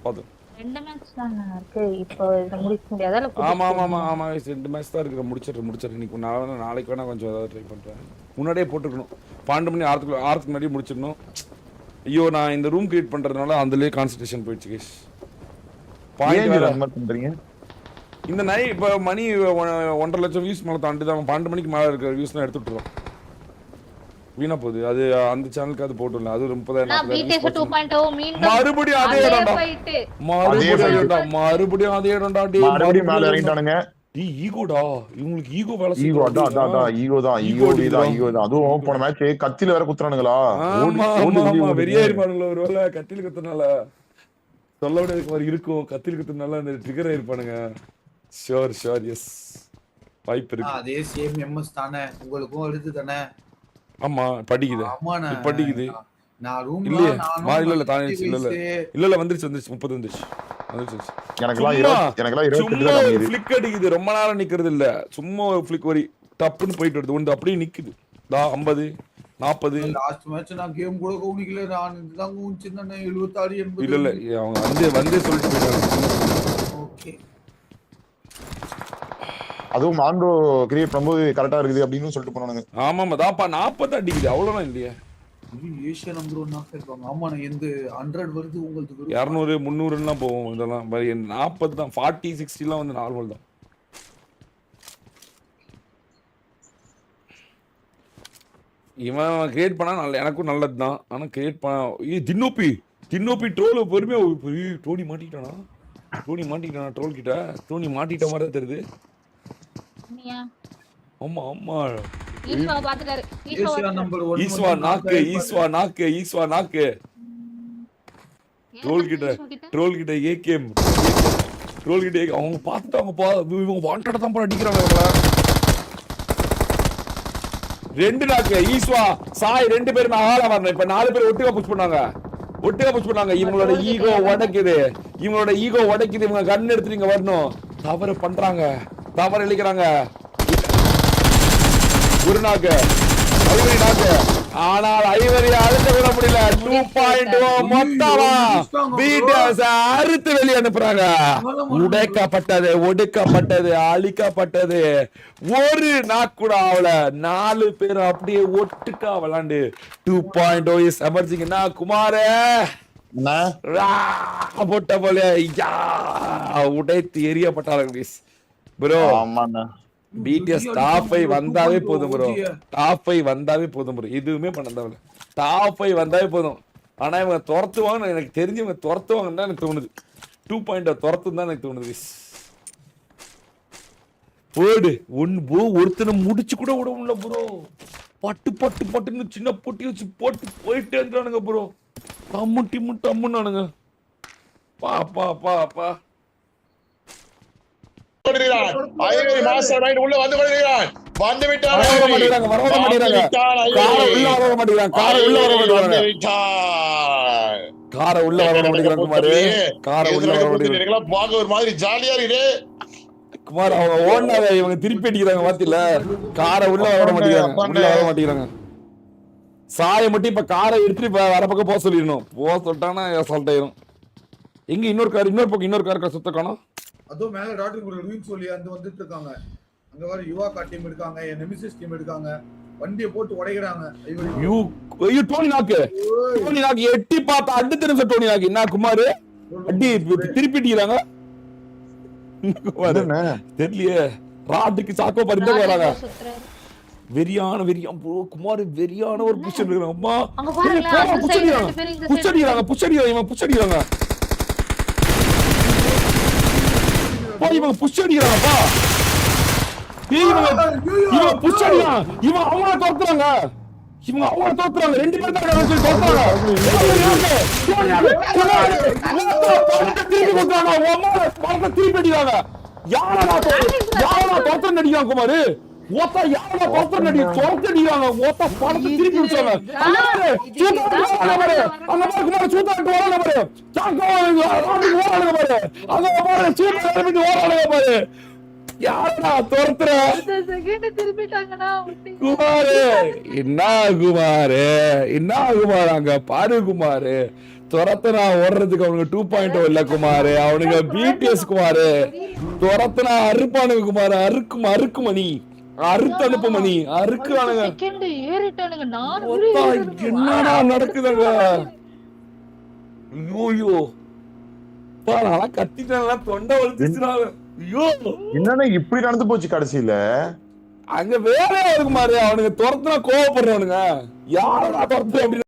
பாத்து. 2 மேட்ச் தான இருக்கு. இப்போ இத முடிக்க முடியாதா? இல்ல ஆமா புதுசு ஆமா ஆமா வேணுமா? ஆமா 2 மேட்ச் தான் இருக்கு. முடிச்சிட்டு இன்னைக்கு நாளைக்கு வேணா கொஞ்சம் ஏதாவது ட்ரை பண்றேன். முன்னாடியே போட்டுக்கணும். 12 மணி ஆறதுக்கு முன்னாடியே முடிச்சிடணும். ஐயோ நான் இந்த ரூம் கிரியேட் பண்றதுனால அதுலயே கான்சன்ட்ரேஷன் போயிடுச்சு கைஸ். பாயிண்ட் வேற அந்த மாதிரி பண்றீங்க. இந்த நை இப்போ மணி 1.5 லட்சம் வியூஸ் மேலே தாண்டி தான் 12 மணிக்கு மேலே இருக்கிற வியூஸ் தான் எடுத்துட்டுறோம். வீணா போகுது அது. அந்த சேனலுக்கு அது போட்டுடல. அது 30,000 மீண்டும் மறுபடியும் அதே இடம்டா. மறுபடியும் அதே இடம்டா. மறுபடியும் மேல இறங்கிட்டானுங்க. ஈகோடா இவங்களுக்கு ஈகோ வேலை ஈகோ ஈகோ தான். அதுவும் போன மேட்ச் கத்தில வேற குத்துறானுங்களா. வெறியா இருப்பானுங்களா ஒருவேளை கத்தில குத்துனால சொல்ல விட மாதிரி இருக்கும். கத்தில குத்துனால அந்த ட்ரிகர் ஆயிருப்பானுங்க. ஷோர் எஸ் வாய்ப்பு இருக்கு. அதே சேம் எம்எஸ் தானே உங்களுக்கும் எடுத்து தானே. ஆமா படிக்குது படிக்குது. நான் ரூம் இல்லையே இல்ல தானே இல்ல வந்துருச்சு 30 வந்துருச்சு. சும்மா ஃபிளிக் அடிக்குது. ரொம்ப நேரம் நிக்கிறது இல்ல. சும்மா ஒரு ஃபிளிக் வரி டப்புன்னு போயிட்டு வருது. ஒன்று அப்படியே நிக்குது. 50 40. லாஸ்ட் மேட்ச் நான் கேம் கூட கவனிக்கல. நான் இதுதான் கவனிச்சிருந்தேன். 76 80. இல்ல அவங்க வந்து சொல்லிட்டு போயிட்டாங்க. ஓகே அதுவும் மாண்டோ கிரியேட் பண்ணும்போது கரெக்டா இருக்குது அப்படின்னு சொல்லிட்டு போனானுங்க. ஆமாமா தாப்பா 40 அடிக்குது. அவ்வளவுதான் இல்லையா ஏசியா நம்பர் 1 ஆஃப் இருப்பாங்க. ஆமா நான் எந்த 100 வருது உங்களுக்கு 200 300 போவோம். இதெல்லாம் 40 தான். 40 60 எல்லாம் வந்து நார்மல் தான். இவன் கிரியேட் பண்ணா எனக்கும் நல்லது தான். ஆனா கிரியேட் பண்ண தின்னோப்பி ட்ரோல் பொறுமையா டோனி மாட்டிட்டானா ட்ரோல் கிட்ட. டோனி மாட்டிட்ட மாதிரி தான் தெரியுது. ஆமா ஆமா ஈஸ்வா பாத்துட்டாரு. ஏசியா நம்பர் 1 ஈஸ்வா நாக்கு ட்ரோல் கிட்ட ஏகேம் ட்ரோல் கிட்ட அவங்க பார்த்துட்டாங்க. இவங்க வாண்டடா தான் போல அடிக்கிறாங்க. ரெண்டு நாக்கு ஈஸ்வா சாய் 2 பேரும் ஆளா வரணும். இப்ப 4 பேர் ஒட்டுக்கா புஷ் பண்ணாங்க. இவங்களோட ஈகோ உடைக்குது. இவங்க கண் எடுத்து நீங்க வரணும். தவறு பண்றாங்க. தவறு இழிக்கிறாங்க. ஒரு நாக்கு ஆனால் ஐவரி அழுத்த விட முடியல. 2.0 மொத்தமா பீட்டர்ஸ் அறுத்து வெளியே அனுப்புறாங்க. ஒடுக்கப்பட்டது அழிக்கப்பட்டது. ஒரு நாக்கு கூட ஆகல. 4 பேர் அப்படியே ஒட்டுக்கா விளாண்டு 2.0 இஸ் எமர்ஜிங். குமாரே போட்ட போல உடைத்து எரியப்பட்டார்கள் ப்ரோ. பிடிஎஸ் டாப் 5 வந்தாவே போதும் ப்ரோ. எதுவுமே பண்ண தேவையில்ல. டாப் 5 வந்தாவே போதும். ஆனா இவங்க துரத்துவாங்கன்னு எனக்கு தெரிஞ்சு துரத்துவாங்கன்னு தான் எனக்கு தோணுது. 2.0 துரத்துன்னு தான் எனக்கு தோணுது. போடு ஒருத்தனை முடிச்சு கூட விட முடியல ப்ரோ. பட்டுன்னு சின்ன பொட்டி வச்சு போட்டு போயிட்டே இருந்தானுங்க ப்ரோ. டம்முன்னானுங்க. பா உள்ள வந்து குமார் அவங்க ஓடுனாங்க. இவங்க திருப்பி அடிக்கிறாங்க. பாத்தில காரை உள்ள வர மாட்டேங்கிறாங்க. சாயை மட்டும் இப்ப காரை எடுத்துட்டு வர பக்கம் போக சொல்லிடணும். போக சொல்லிட்டாங்கன்னா அசால்ட் ஆயிரும். எங்க இன்னொரு கார் சுத்த காணோம். அதுவும் மேல டாக்டர் ஒரு ரூம் சொல்லி அந்த வந்துட்டு இருக்காங்க. அங்க வர யுவா டீம் இருக்காங்க. நெமிசிஸ் டீம் இருக்காங்க. வண்டியை போட்டு உடைக்கிறாங்க. ஐயோ டோனி நாக்கு எட்டி பார்த்தா அடுத்த நிமிஷம் டோனி நாக்கு என்ன குமார் அடி திருப்பி அடிக்கிறாங்க. தெரியலையே ராட்டுக்கு சாக்கோ பறிந்து வராங்க. வெறியான குமார் வெறியான ஒரு புஷ் எடுக்கிறாங்க. அம்மா புஷ் அடிக்கிறாங்க. இவங்க புஷ் அடிக்கிறாங்கப்பா. இவன் புஷ் அடிக்கிறான். இவன் அவங்கள தோத்துறாங்க. 2 பேர் தான் திருப்பி அடிக்கிறாங்க. யாரா தோற்றம் நடிக்கிறாங்க குமாரு. யாரா தோற்றம் நடிக்கிறாங்க. படத்தை திருப்பி முடிச்சாங்க. யாரா தோற்ற குமாரு. என்ன குமார் அங்க பாரு குமாரு. துரத்துனா ஓடுறதுக்கு அவனுக்கு 2.0 இல்ல குமாரு, அவனுங்க பிடிஎஸ் குமாரு. துரத்துனா அறுப்பானுங்க குமாரு, அறுக்கு மணி, அறுத்து அனுப்பு மணி, அறுக்குறானுங்க. செகண்ட் ஏறிட்டானுங்க. நான் என்னடா நடக்குதுங்க? ஐயோ நானா கத்திட்டேன், தொண்டை வலிச்சுச்சுடா. ஐயோ என்னன்னா இப்படி நடந்து போச்சு கடைசியில. அங்க வேலையா இருக்கு மாதிரி அவனுங்க துரத்துனா கோவப்படுறவனுங்க. யாரா துரத்து அப்படி